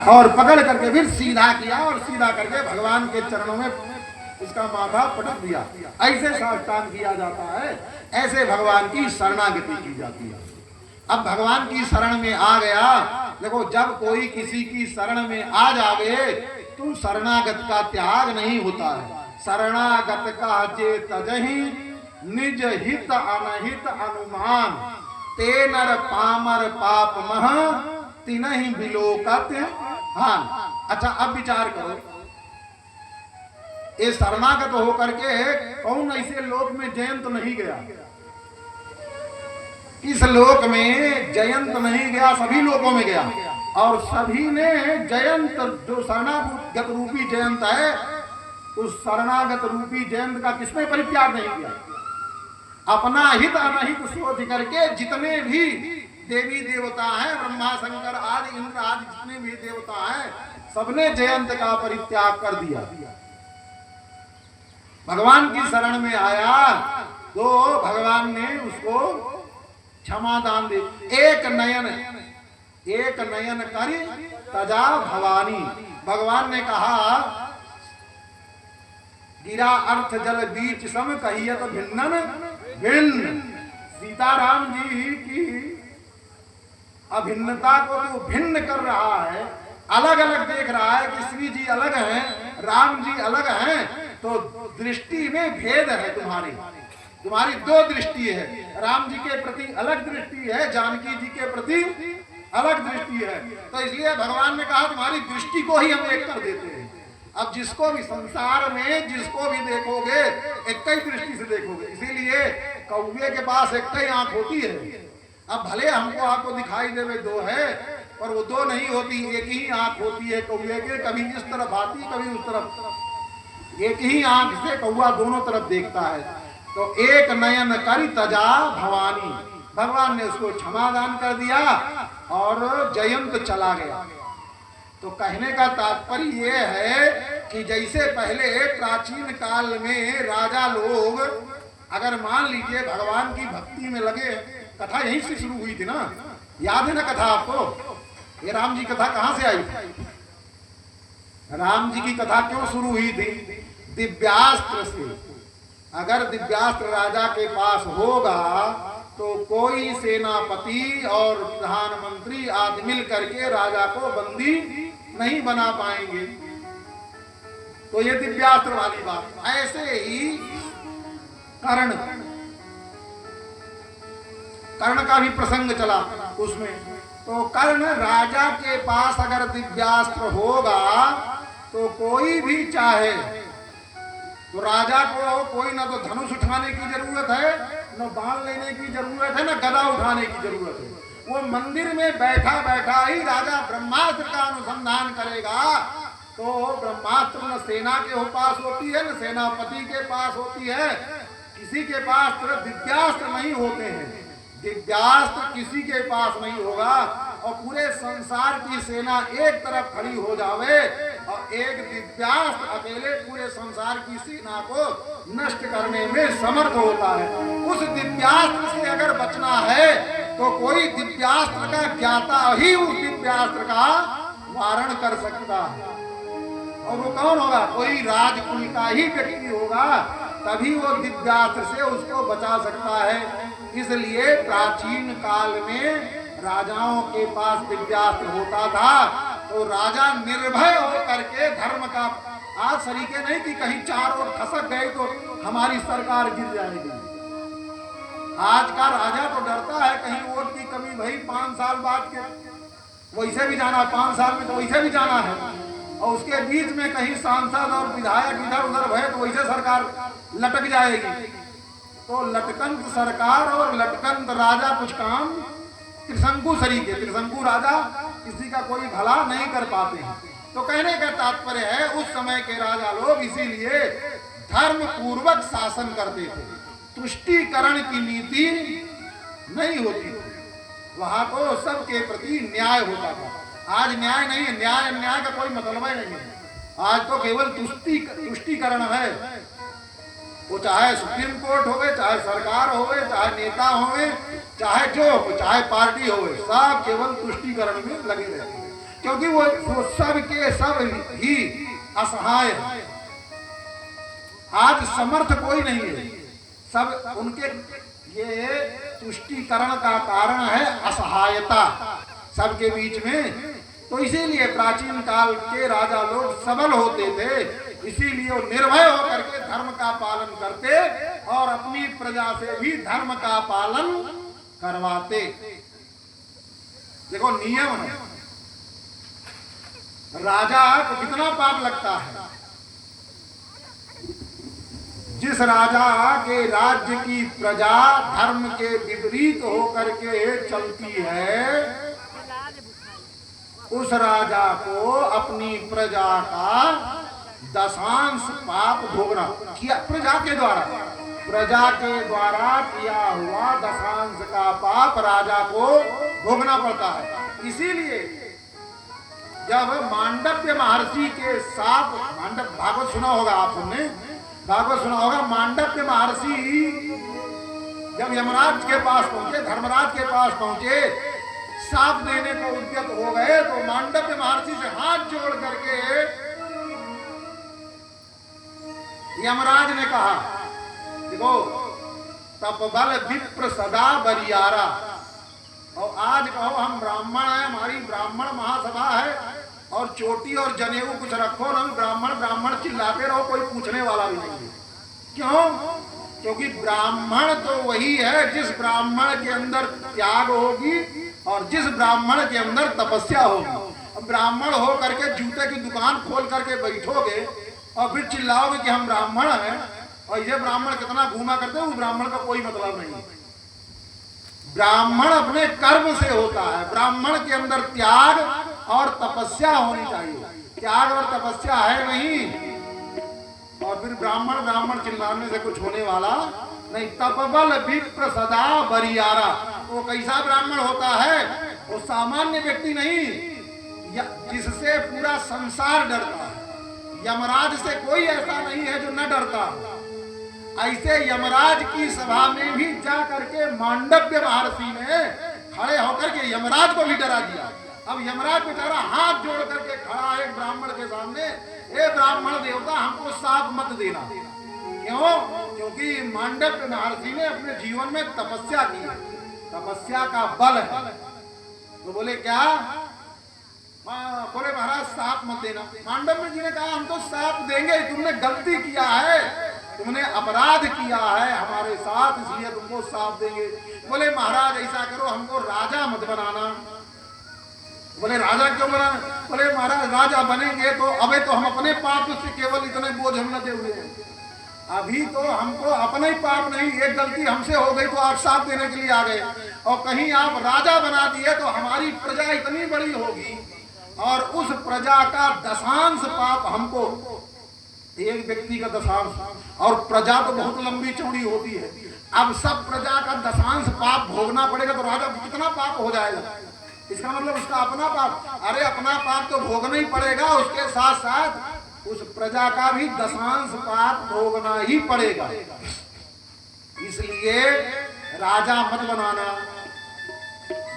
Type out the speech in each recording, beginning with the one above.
और पकड़ करके फिर सीधा किया और सीधा करके भगवान के चरणों में उसका माथा पटक दिया। ऐसे साष्टांग किया जाता है, ऐसे भगवान की शरणागति की जाती है। अब भगवान की शरण में आ गया, देखो जब कोई किसी की शरण में आ जावे तो शरणागत का त्याग नहीं होता है। शरणागत का जे तजहि निज हित अनहित अनुमान, ते नर पामर पाप मह तिनहि बिलोकत हान। अच्छा अब विचार करो, ये शरणागत होकर के कौन ऐसे लोक में जयंत नहीं गया? इस लोक में जयंत नहीं गया, सभी लोकों में गया। और सभी ने जयंत, जो शरणागत रूपी जयंत है, उस शरणागत रूपी जयंत का किसने परित्याग नहीं किया? अपना हित अनहित सोच करके जितने भी देवी देवता हैं, ब्रह्मा शंकर आदि इंद्र आदि जितने भी देवता हैं, सबने जयंत का परित्याग कर दिया। भगवान की शरण में आया तो भगवान ने उसको क्षमा दान दे। एक नयन करी तजा भवानी। भगवान ने कहा गिरा अर्थ जल बीच सम कहियत भिन्नन भिन्न। सीताराम जी की अभिन्नता को जो भिन्न कर रहा है, अलग अलग देख रहा है कि श्री जी अलग हैं, राम जी अलग हैं, तो दृष्टि में भेद है। तुम्हारी दो दृष्टि है, राम जी के प्रति अलग दृष्टि है, जानकी जी के प्रति अलग दृष्टि है। तो इसलिए भगवान ने कहा तुम्हारी दृष्टि को ही हम एक कर देते हैं। अब जिसको भी संसार में जिसको भी देखोगे एक ही दृष्टि से देखोगे। इसीलिए कौवे के पास एक ही आंख होती है। अब भले हमको आपको दिखाई देवे दो है, पर वो दो नहीं होती, एक ही आंख होती है कौवे के। कभी इस तरफ आती, कभी उस तरफ। एक ही आंख से कौवा दोनों तरफ देखता है। तो एक नयन करी तजा भवानी। भगवान ने उसको क्षमादान कर दिया और जयंत चला गया। तो कहने का तात्पर्य ये है कि जैसे पहले प्राचीन काल में राजा लोग अगर मान लीजिए भगवान की भक्ति में लगे, कथा यहीं से शुरू हुई थी ना, याद है ना कथा आपको? ये राम जी कथा कहां से आई? राम जी की कथा क्यों शुरू हुई थी? दिव्यास्त्र से। अगर दिव्यास्त्र राजा के पास होगा तो कोई सेनापति और प्रधानमंत्री आदि मिल करके राजा को बंदी नहीं बना पाएंगे। तो ये दिव्यास्त्र वाली बात। ऐसे ही कर्ण का भी प्रसंग चला उसमें। तो कर्ण राजा के पास अगर दिव्यास्त्र होगा तो कोई भी चाहे तो राजा को कोई ना तो धनुष उठाने की जरूरत है, न बाण लेने की जरूरत है, न गदा उठाने की जरूरत है। वो मंदिर में बैठा बैठा ही राजा ब्रह्मास्त्र का अनुसंधान करेगा। तो ब्रह्मास्त्र न सेना के पास होती है, न सेनापति के पास होती है, किसी के पास दिव्यास्त्र नहीं होते हैं। दिव्यास्त्र किसी के पास नहीं होगा और पूरे संसार की सेना एक तरफ खड़ी हो जावे और एक दिव्यास्त्र अकेले पूरे संसार की सेना को नष्ट करने में समर्थ होता है। उस दिव्यास्त्र से अगर बचना है तो कोई दिव्यास्त्र का ज्ञाता ही उस दिव्यास्त्र का वारण कर सकता है। और वो कौन होगा? कोई राजकुल का ही व्यक्ति होगा, तभी वो दिव्यास्त्र से उसको बचा सकता है। इसलिए प्राचीन काल में राजाओं के पास दिव्यास्त्र होता था तो राजा निर्भय होकर के धर्म का, आज सरीके नहीं कि कहीं चार ओर खसक गए तो हमारी सरकार गिर जाएगी। आज का राजा तो डरता है कहीं वोट की कमी भई 5 साल बाद के, वैसे भी जाना 5 साल में तो वैसे भी जाना है, और उसके बीच में कहीं सांसद और विधायक इधर उधर भय तो वैसे सरकार लटक जाएगी। तो लटकंत सरकार और लटकंत राजा कुछ काम त्रिशंकु सरीके, त्रिशंकु राजा किसी का कोई भला नहीं कर पाते हैं। तो कहने का तात्पर्य है उस समय के राजा लोग इसीलिए धर्म पूर्वक शासन करते थे। तुष्टीकरण की नीति नहीं होती थी, वहां तो सबके प्रति न्याय होता था। आज न्याय नहीं है, न्याय का कोई मतलब ही नहीं है। आज तो केवल तुष्टीकरण है। वो चाहे सुप्रीम कोर्ट होवे, चाहे सरकार होवे, चाहे नेता होवे, चाहे जो हो, चाहे पार्टी होवे, सब केवल तुष्टीकरण में लगे रहते हैं। क्योंकि वो सब के सब ही असहाय है। आज समर्थ कोई नहीं है, सब उनके ये तुष्टीकरण का कारण है असहायता सबके बीच में। तो इसीलिए प्राचीन काल के राजा लोग सबल होते थे, इसीलिए वो निर्भय होकर के धर्म का पालन करते और अपनी प्रजा से भी धर्म का पालन करवाते। देखो नियम है, राजा को कितना पाप लगता है। जिस राजा के राज्य की प्रजा धर्म के विपरीत होकर के चलती है, उस राजा को अपनी प्रजा का दशांश पाप भोगना किया। प्रजा के द्वारा किया हुआ दशांश का पाप राजा को भोगना पड़ता है। इसीलिए जब मांडव्य महर्षि के साथ, भागवत सुना होगा आप सबने, भागवत सुना होगा, मांडव्य महर्षि जब यमराज के पास पहुंचे, धर्मराज के पास पहुंचे, साप देने को उद्यत हो गए, तो मांडव्य महर्षि से हाथ जोड़ करके यमराज ने कहा, देखो तपबल विप्र सदा बरियारा, और आज कहो हम ब्राह्मण हैं, हमारी ब्राह्मण महासभा है, और चोटी और जनेऊ कुछ रखो ना, ब्राह्मण ब्राह्मण चिल्लाते रहो, कोई पूछने वाला भी नहीं है। क्यों? क्योंकि ब्राह्मण तो वही है जिस ब्राह्मण के अंदर त्याग होगी और जिस ब्राह्मण के अंदर तपस्या होगी। अब ब्राह्मण हो करके जूते की दुकान खोल करके बैठोगे और फिर चिल्लाओगे कि हम ब्राह्मण हैं, और ये ब्राह्मण कितना घूमा करते हैं, उस ब्राह्मण का कोई मतलब नहीं। ब्राह्मण अपने कर्म से होता है, ब्राह्मण के अंदर त्याग और तपस्या होनी चाहिए। त्याग और तपस्या है नहीं, और फिर ब्राह्मण ब्राह्मण चिल्लाने से कुछ होने वाला नहीं। तपबल विप्र सदा बरियारा, वो कैसा ब्राह्मण होता है? वो सामान्य व्यक्ति नहीं, जिससे पूरा संसार डरता है। यमराज से कोई ऐसा नहीं है जो न डरता। ऐसे यमराज की सभा में भी जा करके मांडव्य महर्षि ने खड़े होकर के यमराज को भी डरा दिया। अब यमराज बेचारा हाथ जोड़ करके खड़ा है एक ब्राह्मण के सामने, हे ब्राह्मण देवता हमको साप मत देना। क्यों? क्योंकि मांडव्य महर्षि ने अपने जीवन में तपस्या की, तपस्या का बल है। तो बोले क्या? बोले महाराज साप मत देना। मांडव्य जी ने कहा हम तो साप देंगे, तुमने गलती किया है, तुमने अपराध किया है हमारे साथ, इसलिए तुमको साप देंगे। बोले महाराज ऐसा करो, हमको राजा मत बनाना। बोले राजा क्यों बनाना? बोले महाराज राजा बनेंगे तो अबे तो हम अपने पाप से केवल इतने बोझ हम लदे हुए हैं, अभी तो हमको अपने ही पाप नहीं, एक गलती हमसे हो गई तो आप साथ देने के लिए आ गए, और कहीं आप राजा बना दिए तो हमारी प्रजा इतनी बड़ी होगी और उस प्रजा का दशांश पाप हमको, एक व्यक्ति का दशांश, और प्रजा तो बहुत लंबी चौड़ी होती है, अब सब प्रजा का दशांश पाप भोगना पड़ेगा तो राजा कितना पाप हो जाएगा। इसका मतलब उसका अपना पाप, अरे अपना पाप तो भोगना ही पड़ेगा, उसके साथ साथ उस प्रजा का भी दशांश पाप भोगना ही पड़ेगा। इसलिए राजा मत बनाना।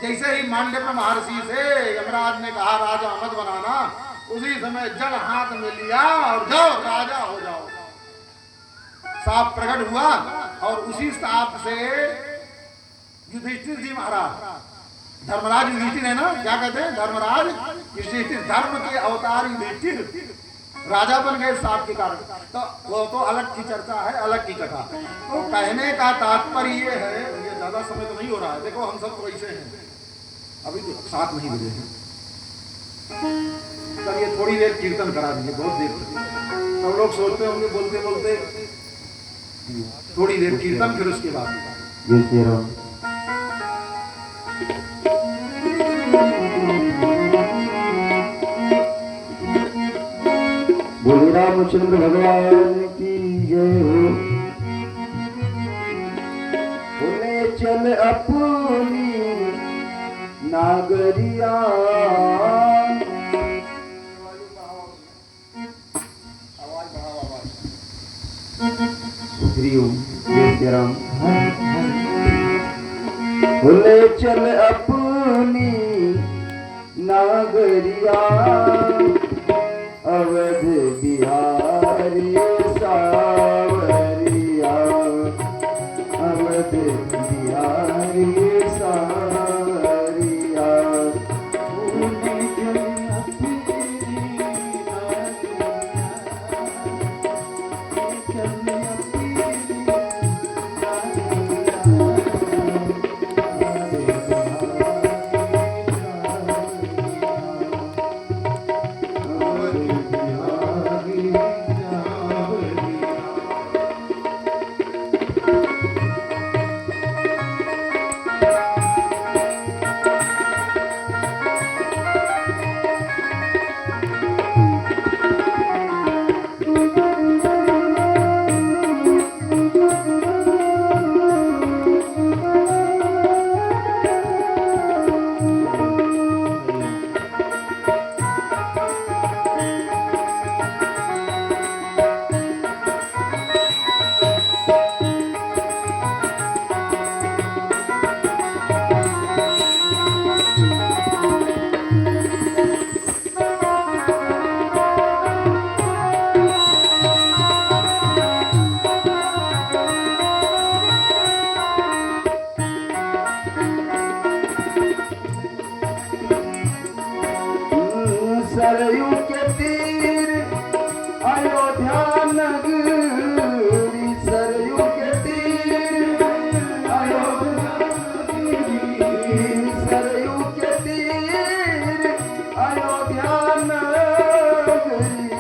जैसे ही मांडव्य महर्षि से यमराज ने कहा राजा मत बनाना, उसी समय जल हाथ में लिया और जाओ राजा हो जाओ। सांप प्रकट हुआ और उसी सांप से युधिष्ठिर जी महाराज, धर्मराज युधिष्ठिर है ना, क्या कहते हैं धर्मराज युधिष्ठिर, धर्म के अवतार युधिष्ठिर राजा बन गए सांप के कारण। तो वो तो अलग की चर्चा है, अलग की कथा। तो कहने का तात्पर्य ये है, ये ज्यादा समय तो नहीं हो रहा है, देखो हम सब वैसे हैं, अभी तो 7 नहीं बजे हैं, तब ये थोड़ी देर कीर्तन करा दीजिए, बहुत देर तक। सब लोग सोचते होंगे बोलते बोलते थोड़ी देर कीर्तन, फिर उसके बाद बोले रामचंद्र भगवान की जय हो। बोले चल अपनी नागरिया, राम। बोले चल अपनी नागरिया, सावरिया अवध बिहारी सावरिया अवध बिहारी सावरिया सरयू के तीर अयोध्या नगरी सरयू के तीर अयोध्या सरयू के तीर अयोध्या नगरी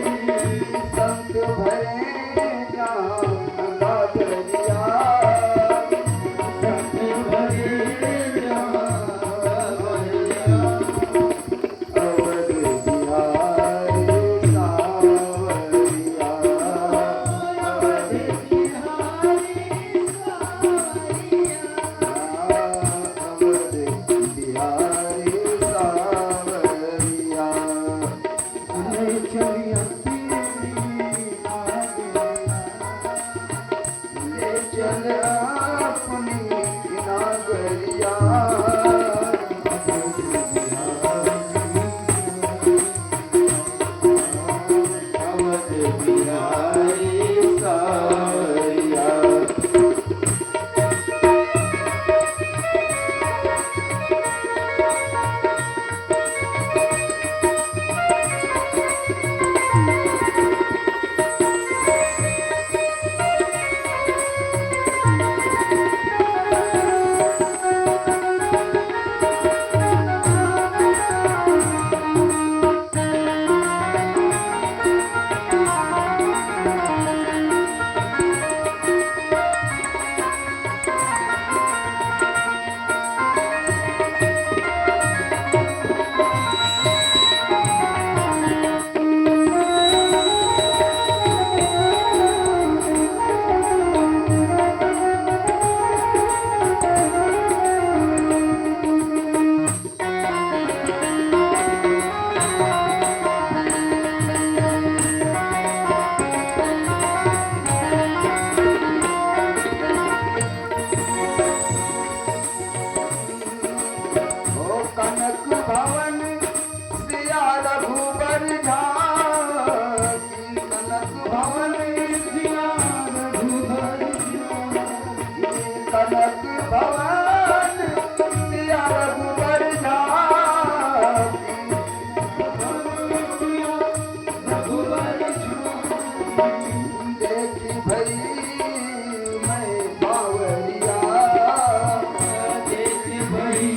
संत भरे जहाँ दरिया चल अपनी नागरिया अवध बिहारी सावरिया कनक भवन सिया रघुबर झांकी कनक भवन सिया रघुबर झांकी कनक भवन सिया रघुबर झांकी देखी भई मैं बावरिया देखी भई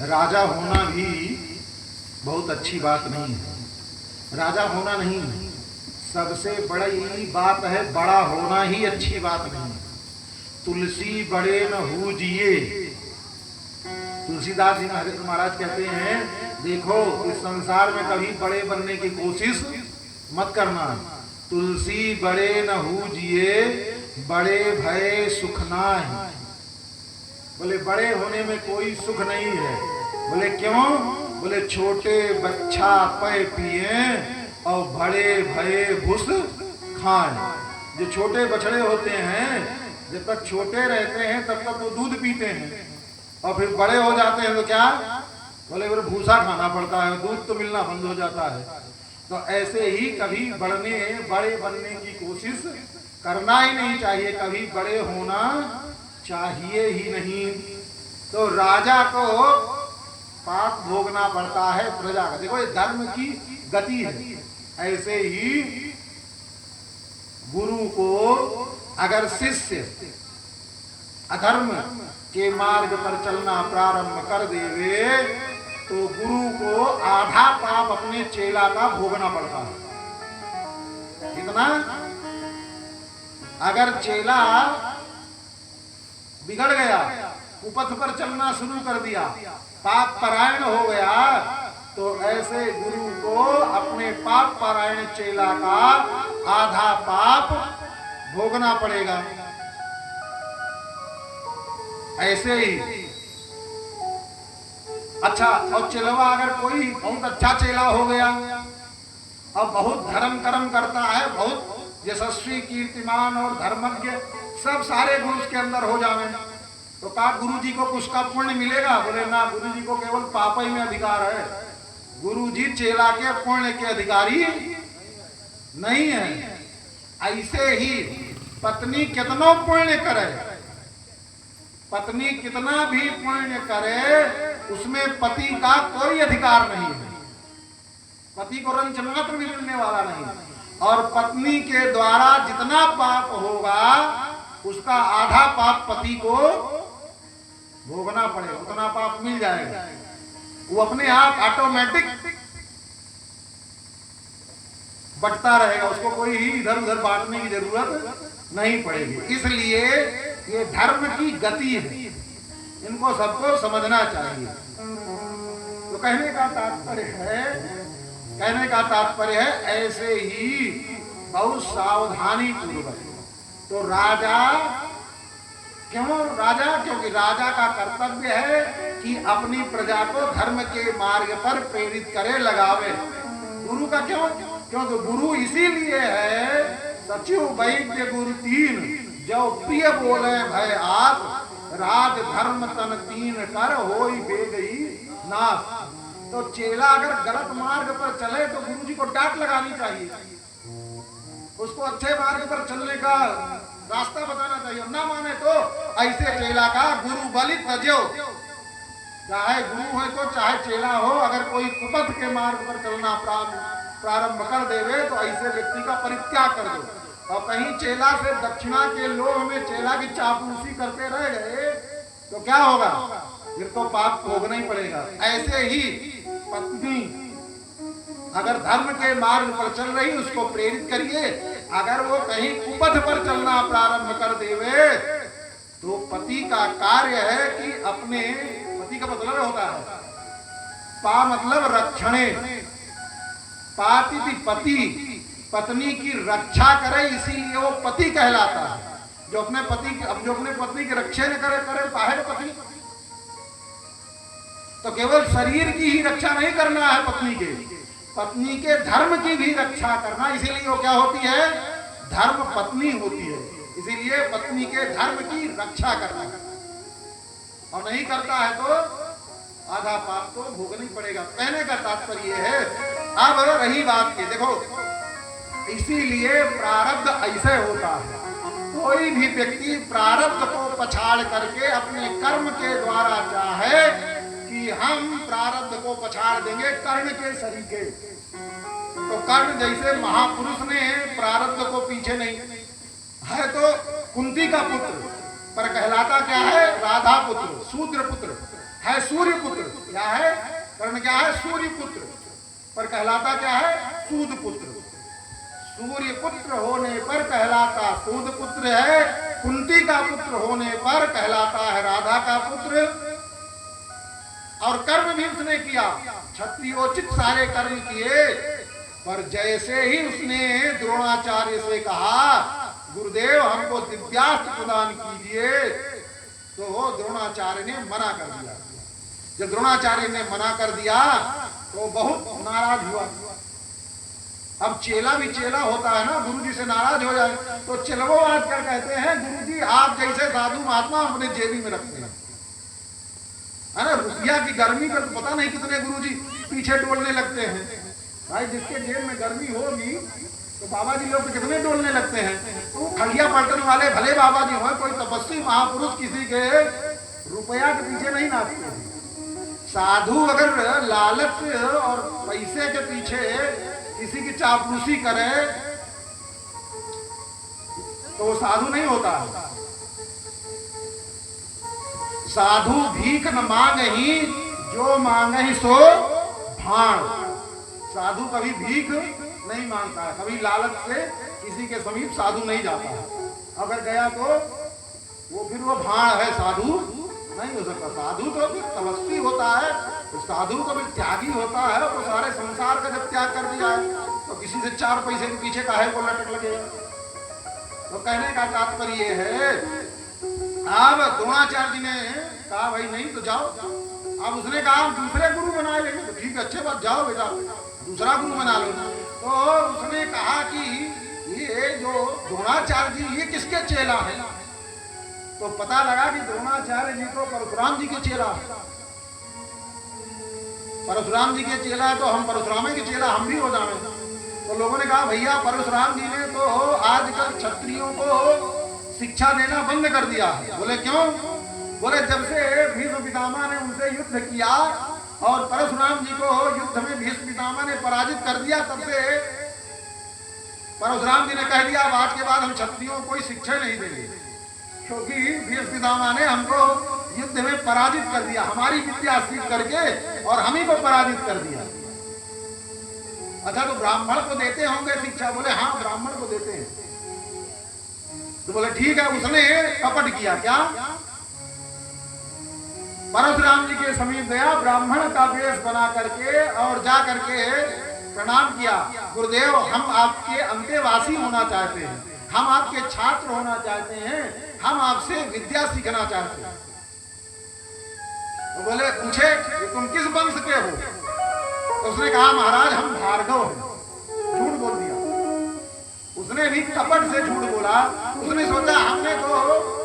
राजा होना भी बहुत अच्छी बात नहीं है। राजा होना नहीं, सबसे बड़ी बात है बड़ा होना ही अच्छी बात नहीं। तुलसी बड़े न हूजिए। तुलसीदास जी महाराज कहते हैं, देखो इस संसार में कभी बड़े बनने की कोशिश मत करना। तुलसी बड़े न हूजिए, बड़े भय सुख नाहि। बोले बड़े होने में कोई सुख नहीं है। बोले क्यों? बोले छोटे बच्चा पय पिए और बड़े भय भूस खाएं। जो छोटे बछड़े होते हैं, जब तक छोटे रहते हैं तब तक वो दूध पीते हैं, और फिर बड़े हो जाते हैं तो क्या? बोले फिर भूसा खाना पड़ता है, दूध तो मिलना बंद हो जाता है। तो ऐसे ही कभी बड़े बनने की कोशिश करना ही नहीं चाहिए, कभी बड़े होना चाहिए ही नहीं। तो राजा को पाप भोगना पड़ता है प्रजा का। देखो ये धर्म की गति है। ऐसे ही गुरु को अगर शिष्य अधर्म के मार्ग पर चलना प्रारंभ कर देवे तो गुरु को आधा पाप अपने चेला का भोगना पड़ता है। कितना? अगर चेला बिगड़ गया, कुपथ पर चलना शुरू कर दिया, पाप परायण हो गया, तो ऐसे गुरु को अपने पाप परायण चेला का आधा पाप भोगना पड़ेगा। ऐसे ही अच्छा, और चेलवा अगर कोई बहुत अच्छा चेला हो गया और बहुत धर्म कर्म करता है, बहुत यशस्वी कीर्तिमान और धर्मज्ञ, सब सारे गुरु के अंदर हो जावे, तो कहा गुरु जी को कुछ का पुण्य मिलेगा? बोले ना, गुरु जी को केवल पाप ही में अधिकार है। गुरु जी चेला के पुण्य के अधिकारी नहीं है। ऐसे ही पत्नी कितना पुण्य करे, पत्नी कितना भी पुण्य करे, उसमें पति का कोई अधिकार नहीं है। पति को रंच मात्र भी मिलने वाला नहीं। और पत्नी के द्वारा जितना पाप होगा उसका आधा पाप पति को भोगना पड़ेगा, उतना पाप मिल जाएगा। वो अपने आप ऑटोमेटिक बंटता रहेगा, उसको कोई ही इधर उधर बांटने की जरूरत नहीं पड़ेगी। इसलिए ये धर्म की गति है, इनको सबको समझना चाहिए। तो कहने का तात्पर्य है ऐसे ही बहुत सावधानी पूर्वक। तो राजा क्यों? क्योंकि राजा का कर्तव्य है कि अपनी प्रजा को धर्म के मार्ग पर प्रेरित करे, लगावे। गुरु का क्यों? क्योंकि गुरु इसीलिए है, सचिव वैद्य गुरु तीन, जो प्रिय बोले भय आप, राज धर्म तन तीन कर होई बेगई नाश। तो चेला अगर गलत मार्ग पर चले तो गुरु जी को डांट लगानी चाहिए, उसको अच्छे मार्ग पर चलने का रास्ता बताना चाहिए। ना माने तो ऐसे चेला का गुरु बलि तजो। चाहे गुरु है तो चाहे चेला हो, अगर कोई कुपथ के मार्ग पर चलना प्रारंभ कर देवे तो ऐसे व्यक्ति का परित्याग कर दो। और कहीं चेला से दक्षिणा के लोभ में चेला की चापलूसी करते रह गए तो क्या होगा? फिर तो पाप भोगना ही पड़ेगा। ऐसे ही पत्नी अगर धर्म के मार्ग पर चल रही, उसको प्रेरित करिए। अगर वो कहीं कुपथ पर चलना प्रारंभ कर देवे तो पति का कार्य है कि अपने, पति का मतलब होता है पा मतलब रक्षणे, पातिथि पति, पत्नी की रक्षा करे, इसीलिए वो पति कहलाता है। जो अपने पत्नी की रक्षा न करे काहे पत्नी? तो केवल शरीर की ही रक्षा नहीं करना है पत्नी के धर्म की भी रक्षा करना। इसीलिए वो क्या होती है? धर्म पत्नी होती है। इसीलिए पत्नी के धर्म की रक्षा करना, और नहीं करता है तो आधा पाप तो भोगना ही पड़ेगा। कहने का तात्पर्य है, अब रही बात की, देखो इसीलिए प्रारब्ध ऐसे होता है। कोई भी व्यक्ति प्रारब्ध को पछाड़ करके अपने कर्म के द्वारा चाहे कि हम प्रारब्ध को पछाड़ देंगे कर्ण के सरीखे, तो कर्ण जैसे महापुरुष ने प्रारब्ध को पीछे नहीं है, तो कुंती का पुत्र पर कहलाता क्या है? राधा पुत्र, शूद्र पुत्र है, सूर्य पुत्र। क्या है? कर्ण क्या है? सूर्य पुत्र, पर कहलाता क्या है? सूद पुत्र। सूर्य पुत्र होने पर कहलाता सूद पुत्र है, कुंती का पुत्र होने पर कहलाता है राधा का पुत्र। और कर्म भी उसने किया, क्षत्रियोचित सारे कर्म किए, पर जैसे ही उसने द्रोणाचार्य से कहा गुरुदेव हमको दिव्यास्त्र प्रदान कीजिए, तो द्रोणाचार्य ने मना कर दिया। जब द्रोणाचार्य ने मना कर दिया तो बहुत नाराज हुआ। अब चेला भी चेला होता है ना, गुरुजी से नाराज हो जाए तो चेलवो आजकल कहते हैं गुरुजी आप जैसे साधु महात्मा अपने जेबी में रखते हैं। अरे रुपया की गर्मी पर तो पता नहीं कितने गुरुजी पीछे डोलने लगते हैं। भाई जिसके जेब में गर्मी होगी तो बाबा जी लोग कितने डोलने लगते हैं। तो खलिया पलटन वाले भले बाबा जी हो, कोई तपस्वी महापुरुष किसी के रुपया के पीछे नहीं नाचते हैं। साधु अगर लालच और पैसे के पीछे किसी की चापलूसी करे तो वो साधु नहीं होता। साधु भीख न मांगहि, जो मांगहि सो भाण। साधु कभी भीख नहीं मांगता है, कभी लालच से किसी के समीप साधु नहीं जाता है। अगर गया तो वो फिर वो भाण है, साधु नहीं हो सकता। साधु तो फिर तपस्वी होता है, तो साधु तो फिर त्यागी होता है। तो सारे संसार का जब त्याग कर दिया है तो किसी से 4 पैसे के पीछे काहे को लटक लगे। तो कहने का तात्पर्य है, अब द्रोणाचार्य जी ने कहा भाई नहीं तो जाओ। अब उसने कहा हम दूसरे गुरु बना लेंगे। तो ठीक है, अच्छे बात, जाओ बेटा दूसरा गुरु बना लो। तो उसने कहा कि ये जो द्रोणाचार्य जी ये किसके चेला है? तो पता लगा कि द्रोणाचार्य जी को परशुराम जी के चेला है। परशुराम जी के चेला है तो हम परशुराम के चेला हम भी हो जाए। तो लोगों ने कहा भैया परशुराम जी ने तो आजकल क्षत्रियों को शिक्षा देना बंद कर दिया। बोले क्यों? बोले जब से भीष्म पितामह ने उनसे युद्ध किया और परशुराम जी को युद्ध में भीष्म पितामह ने पराजित कर दिया, तब से परशुराम जी ने कह दिया अब आज के बाद हम क्षत्रियों को कोई शिक्षा नहीं देंगे, क्योंकि भीष्म पितामह ने हमको युद्ध में पराजित कर दिया, हमारी विद्या सीख करके और हम ही को पराजित कर दिया। अच्छा तो ब्राह्मण को देते होंगे शिक्षा? बोले हाँ ब्राह्मण को देते हैं। तो बोले ठीक है, उसने कपट किया। क्या? परशुराम जी के समीप गया, ब्राह्मण का वेश बना करके और जा करके प्रणाम किया। गुरुदेव हम आपके अंतेवासी होना चाहते हैं, हम आपके छात्र होना चाहते हैं, हम आपसे विद्या सीखना चाहते हैं। तो बोले पूछे तुम किस वंश के हो? तो उसने कहा महाराज हम भार्गव हैं। झूठ बोल दिया, उसने भी कपट से झूठ बोला। उसने सोचा हमने तो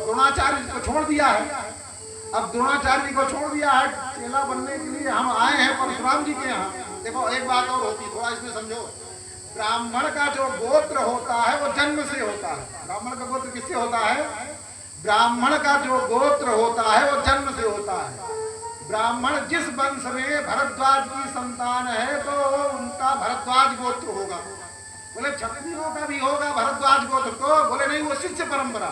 द्रोणाचार्य को छोड़ दिया है, अब द्रोणाचार्य को छोड़ दिया है, चेला बनने के लिए हम आए हैं परशुराम जी के यहाँ। देखो एक बात और होती, थोड़ा इसमें समझो। ब्राह्मण का जो गोत्र होता है वो जन्म से होता है। ब्राह्मण का गोत्र किससे होता है? ब्राह्मण का जो गोत्र होता है वो जन्म से होता है। ब्राह्मण जिस वंश में भरद्वाज की संतान है तो उनका भरद्वाज गोत्र होगा। बोले क्षत्रियों का भी होगा भरद्वाज गोत्र? तो बोले नहीं, वो शिष्य परंपरा।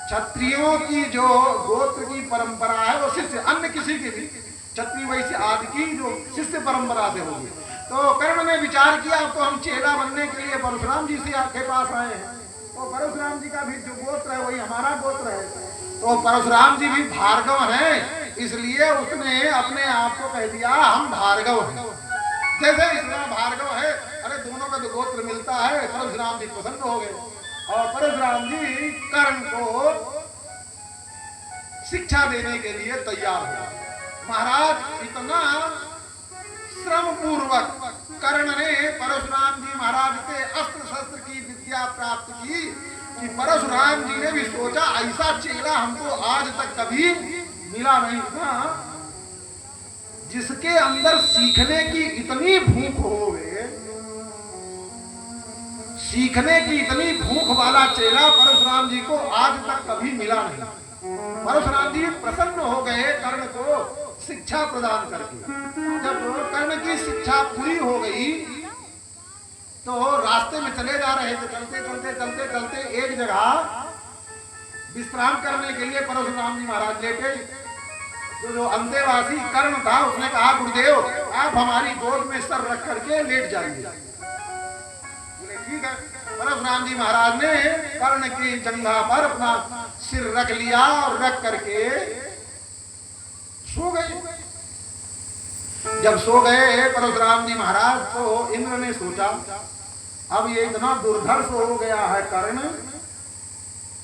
क्षत्रियों की जो गोत्र की परंपरा है वो शिष्य, अन्य किसी की भी क्षत्रिय वैश्य आदि की जो शिष्य परंपरा से होगी। तो कर्ण ने विचार किया तो हम चेला बनने के लिए परशुराम जी से आपके पास आए हैं, तो परशुराम जी का भी जो गोत्र है वही हमारा गोत्र है। तो परशुराम जी भी भार्गव हैं, इसलिए उसने अपने आप को कह दिया हम भार्गव हैं। जैसे इसमें भार्गव है, अरे दोनों का जो गोत्र मिलता है। परशुराम जी प्रसन्न हो गए और परशुराम जी कर्ण को शिक्षा देने के लिए तैयार हो। महाराज इतना श्रम पूर्वक कर्ण ने परशुराम जी महाराज से अस्त्र शस्त्र की विद्या प्राप्त की कि परशुराम जी ने भी सोचा ऐसा चेला हमको आज तक कभी मिला नहीं था, जिसके अंदर सीखने की इतनी भूख होवे, सीखने की इतनी भूख वाला चेला परशुराम जी को आज तक कभी मिला नहीं। परशुराम जी प्रसन्न हो गए कर्ण को शिक्षा प्रदान करके। जब कर्ण की शिक्षा पूरी हो गई तो रास्ते में चले जा रहे थे, चलते चलते चलते चलते एक जगह विश्राम करने के लिए परशुराम जी महाराज लेटे। तो जो अंतेवासी कर्ण था उसने कहा गुरुदेव आप हमारी गोद में सर रख करके लेट जाइए। बोले ठीक है। परशुराम जी महाराज ने कर्ण की जंघा पर अपना सिर रख लिया और रख करके सो गए। जब सो गए परशुराम जी महाराज तो इंद्र ने सोचा अब ये इतना दुर्धर्ष हो गया है कर्ण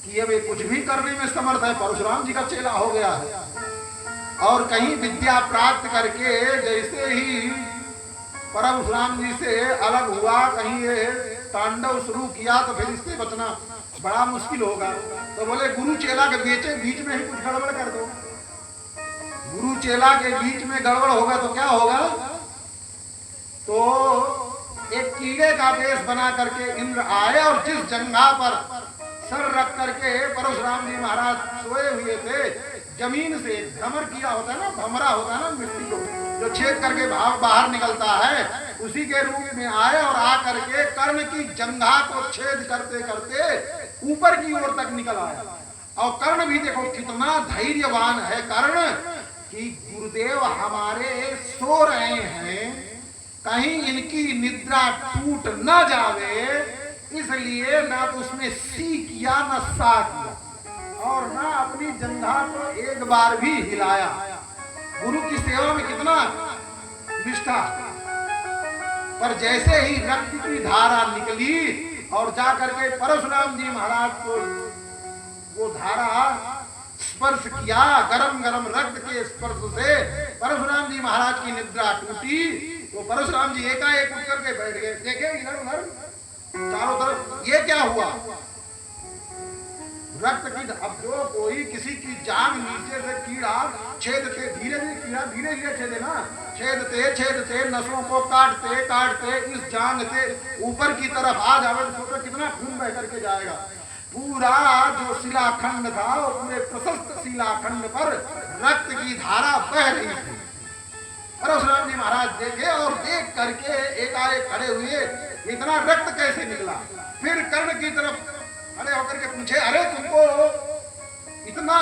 कि अब ये कुछ भी करने में समर्थ है, परशुराम जी का चेला हो गया है। और कहीं विद्या प्राप्त करके जैसे ही परशुराम जी से अलग हुआ, कहीं ये तांडव शुरू किया तो फिर इससे बचना बड़ा मुश्किल होगा। तो बोले गुरु चेला के बीच में ही कुछ गड़बड़ कर दो। गुरु चेला के बीच में गड़बड़ होगा तो क्या होगा? तो एक कीड़े का वेश बना करके इंद्र आए और जिस जंघा पर सर रख करके परशुराम जी महाराज सोए हुए थे, जमीन से भ्रमर किया होता है ना, भमरा होता है ना मिट्टी को जो छेद करके बाहर निकलता है, उसी के रूप में आए और आ करके कर्ण की जंघा को छेद करते करते ऊपर की ओर तक निकल आया। और कर्ण भी देखो कितना धैर्यवान है कर्ण कि गुरुदेव हमारे सो रहे हैं, कहीं इनकी निद्रा टूट न जावे, इसलिए ना तो उसमें सी किया न सा किया और ना अपनी जंघा को एक बार भी हिलाया। गुरु की सेवा में कितना निष्ठा। पर जैसे ही रक्त की धारा निकली और जाकर के परशुराम जी महाराज को वो धारा स्पर्श किया, गरम गरम रक्त के स्पर्श से परशुराम जी महाराज की निद्रा टूटी। तो परशुराम जी एकाएक उठ करके बैठ गए। देखे इधर उधर चारों तरफ ये क्या हुआ? रक्त की, अब जो कोई किसी की जान नीचे से कीड़ा छेदते, धीरे धीरे कीड़ा धीरे धीरे छेदे ना, छेदते नसों को काटते काटते इस जांग से ऊपर की तरफ आ जावे तो सोचो कितना खून बह करके जाएगा। पूरा जो शिलाखंड था और पूरे प्रशस्त शिलाखंड पर रक्त की धारा बह रही थी। परशुराम जी महाराज देखे और देख करके एकाएक खड़े हुए, इतना रक्त कैसे निकला? फिर कर्ण की तरफ खड़े होकर के पूछे अरे तुमको इतना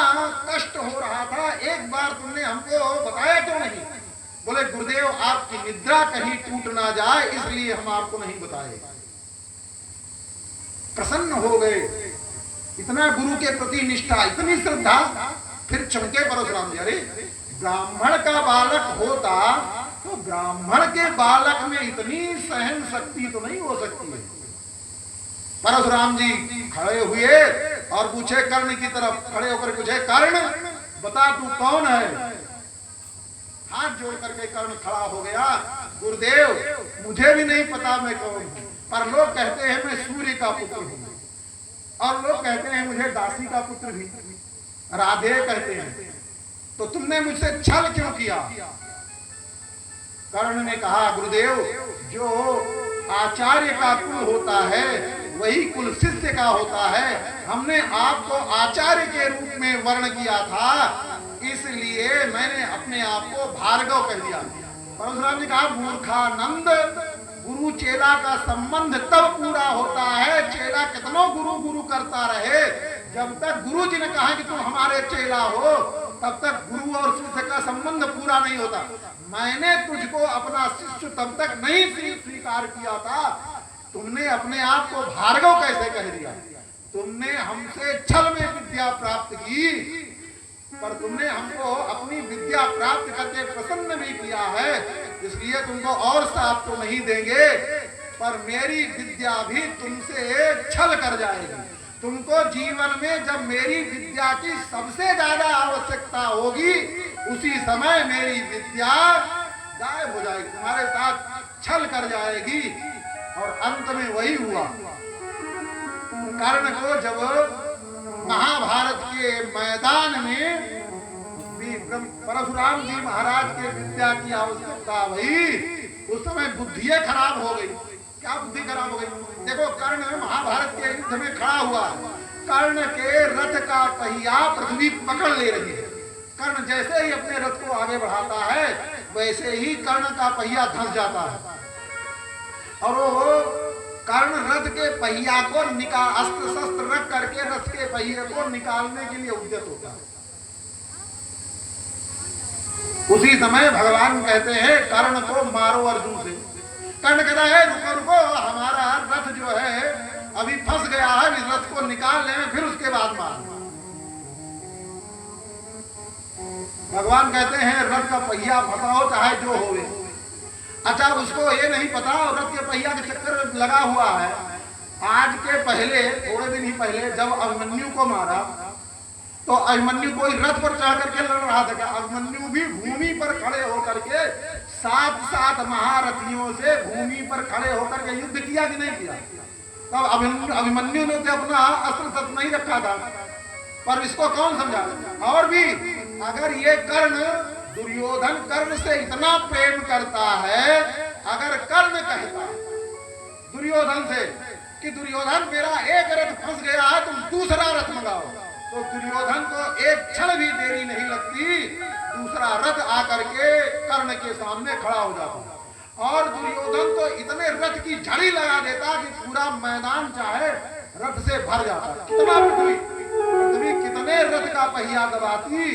कष्ट हो रहा था, एक बार तुमने हमको बताया क्यों नहीं? बोले गुरुदेव आपकी निद्रा कहीं टूट ना जाए इसलिए हम आपको नहीं बताए। प्रसन्न हो गए, इतना गुरु के प्रति निष्ठा, इतनी श्रद्धा। फिर चमके परशुराम जी, अरे ब्राह्मण का बालक होता तो ब्राह्मण के बालक में इतनी सहन शक्ति तो नहीं हो सकती है। परशुराम जी खड़े हुए और पूछे कर्ण की तरफ, खड़े होकर पूछे कर्ण बता तू कौन है? हाथ जोड़ करके कर्ण खड़ा हो गया। गुरुदेव मुझे भी नहीं पता मैं कौन हूं, पर लोग कहते हैं मैं सूर्य का पुत्र हूं और लोग कहते हैं मुझे दासी का पुत्र भी राधे कहते हैं। तो तुमने मुझसे छल क्यों किया? कर्ण ने कहा गुरुदेव जो आचार्य का कुल होता है वही कुल शिष्य का होता है। हमने आपको आचार्य के रूप में वर्ण किया था, इसलिए मैंने अपने आप को भार्गव कह दिया। परशुराम जी कहा मूर्खानंद, गुरु चेला का संबंध तब पूरा होता है, चेला कितनों गुरु गुरु करता रहे, जब तक गुरु जी ने कहा कि तुम हमारे चेला हो तब तक गुरु और शिष्य का संबंध पूरा नहीं होता। मैंने तुझको अपना शिष्य तब तक नहीं स्वीकार किया था, तुमने अपने आप को भार्गव कैसे कह दिया? तुमने हमसे छल में विद्या प्राप्त की, पर तुमने हमको अपनी विद्या प्राप्त करके प्रसन्न भी किया है, इसलिए तुमको और साथ तो नहीं देंगे, पर मेरी विद्या भी तुमसे छल कर जाएगी। तुमको जीवन में जब मेरी विद्या की सबसे ज्यादा आवश्यकता होगी उसी समय मेरी विद्या गायब हो जाएगी, तुम्हारे साथ छल कर जाएगी। और अंत में वही हुआ। कर्ण को जब महाभारत के मैदान में परशुराम जी महाराज के विद्या की आवश्यकता हुई, उस समय बुद्धि खराब हो गई। क्या बुद्धि खराब हो गई? देखो कर्ण महाभारत के युद्ध में खड़ा हुआ, कर्ण के रथ का पहिया पृथ्वी पकड़ ले रही है। कर्ण जैसे ही अपने रथ को आगे बढ़ाता है वैसे ही कर्ण का पहिया धंस जाता है और वो कारण रथ के पहिया को निकाल, अस्त्र शस्त्र रख करके रथ के पहिए को निकालने के लिए उद्यत होता है। उसी समय भगवान कहते हैं कर्ण को मारो अर्जुन से। कर्ण कहता है रुको रुको, हमारा रथ जो है अभी फंस गया है, इस रथ को निकाल लें फिर उसके बाद मारो। भगवान कहते हैं रथ का पहिया फंसा हो चाहे जो होवे। अच्छा, उसको ये नहीं पता रथ के पहिया के चक्कर लगा हुआ है। आज के पहले, थोड़े दिन ही पहले जब अभिमन्यु को मारा तो अभिमन्यु कोई रथ पर चढ़ करके लड़ रहा था। अभिमन्यु भी भूमि पर खड़े होकर के 7 महारथियों से भूमि पर खड़े होकर के युद्ध किया कि नहीं किया? तब अभिमन्यु ने तो अपना अस्त्र शस्त्र नहीं रखा था, पर इसको कौन समझा? और भी अगर ये कर्ण, दुर्योधन कर्ण से इतना प्रेम करता है, अगर कर्ण कहता दुर्योधन से कि दुर्योधन मेरा एक रथ फंस गया है, तुम दूसरा रथ मंगाओ, तो दुर्योधन को एक क्षण भी देरी नहीं लगती, दूसरा रथ आकर के कर्ण के सामने खड़ा हो जाता। और दुर्योधन तो इतने रथ की झड़ी लगा देता कि पूरा मैदान चाहे रथ से भर जाता। कितना पृथ्वी कितने रथ का पहिया दबाती,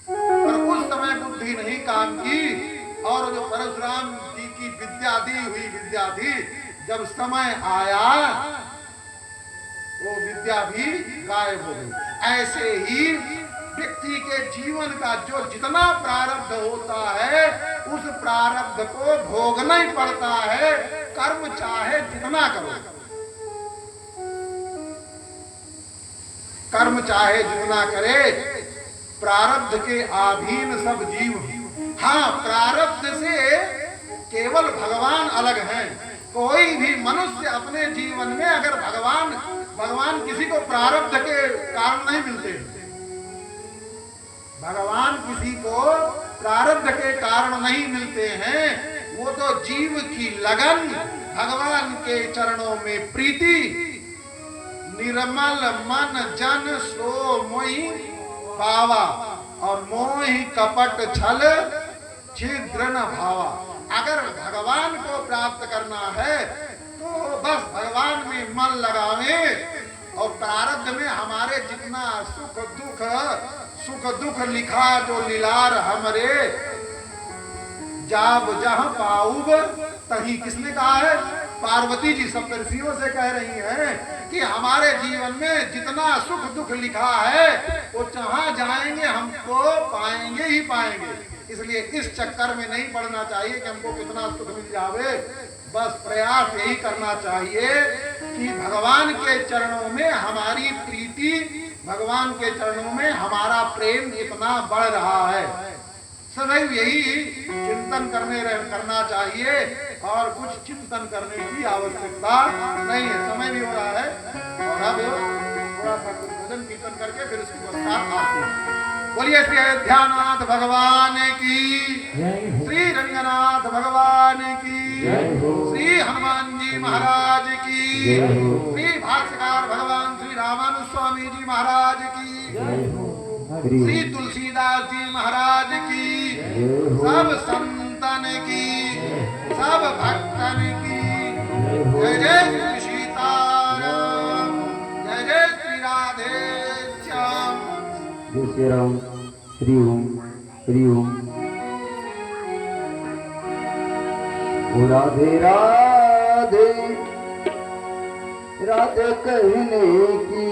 पर उस समय बुद्धि नहीं काम की। और जो परशुराम जी की विद्या दी हुई विद्या थी, जब समय आया वो विद्या भी गायब हो गई। ऐसे ही व्यक्ति के जीवन का जो जितना प्रारब्ध होता है, उस प्रारब्ध को भोगना ही पड़ता है, कर्म चाहे जितना करो, कर्म चाहे जितना करे, प्रारब्ध के अधीन सब जीव। हाँ, प्रारब्ध से केवल भगवान अलग हैं। कोई भी मनुष्य अपने जीवन में अगर भगवान किसी को प्रारब्ध के कारण नहीं मिलते। भगवान किसी को प्रारब्ध के कारण नहीं मिलते हैं। वो तो जीव की लगन, भगवान के चरणों में प्रीति, निर्मल मन जन सो मोहि पावा, और मोहि कपट छल छिद्र न भावा। अगर भगवान को प्राप्त करना है तो बस भगवान में मन लगावे, और प्रारब्ध में हमारे जितना सुख दुख लिखा जो लीलार हमरे, जाब जहां पाऊब तही। किसने कहा है? पार्वती जी सप्तर्षियों से कह रही हैं कि हमारे जीवन में जितना सुख दुख लिखा है वो जहां जाएंगे हमको पाएंगे ही पाएंगे। इसलिए इस चक्कर में नहीं पड़ना चाहिए कि हमको कितना सुख मिल जावे। बस प्रयास यही करना चाहिए कि भगवान के चरणों में हमारी प्रीति, भगवान के चरणों में हमारा प्रेम इतना बढ़ रहा है। सदैव यही चिंतन करना चाहिए, और कुछ चिंतन करने की आवश्यकता नहीं है। समय भी हो रहा है, और अब थोड़ा सा भजन कीर्तन करके फिर उसकी पश्चात आते हैं। बोलिए श्री अयोध्यानाथ भगवान की, श्री रंगनाथ भगवान की, श्री हनुमान जी महाराज की, श्री भाष्यकार भगवान श्री रामानुज स्वामी जी महाराज की, श्री तुलसीदास जी महाराज की, सब संतन की, सब भक्तन की। जय जय श्री सीताराम, जय जय श्री राधे श्याम। जय श्री राम। हरि ओम, हरि ओम। ओ राधे राधे, राधे कहने की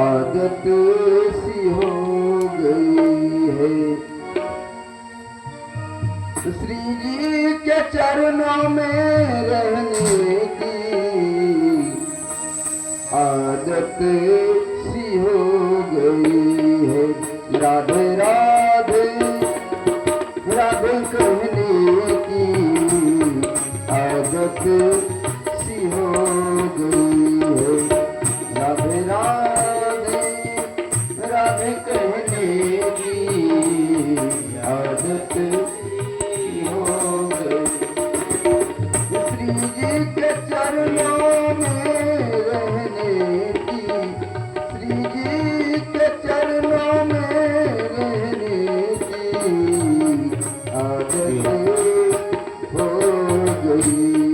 आदत सी हो गई है। श्री जी के चरणों में रहने की आदत सी हो गई है। राधे राधे, राधे कहने की आदत सी हो गई है। राधे राधे, राधे कहने की आदत सी हो गई। श्री जी के चरणों में रहने की, श्री जी के चरणों में रहने की आदत हो गई।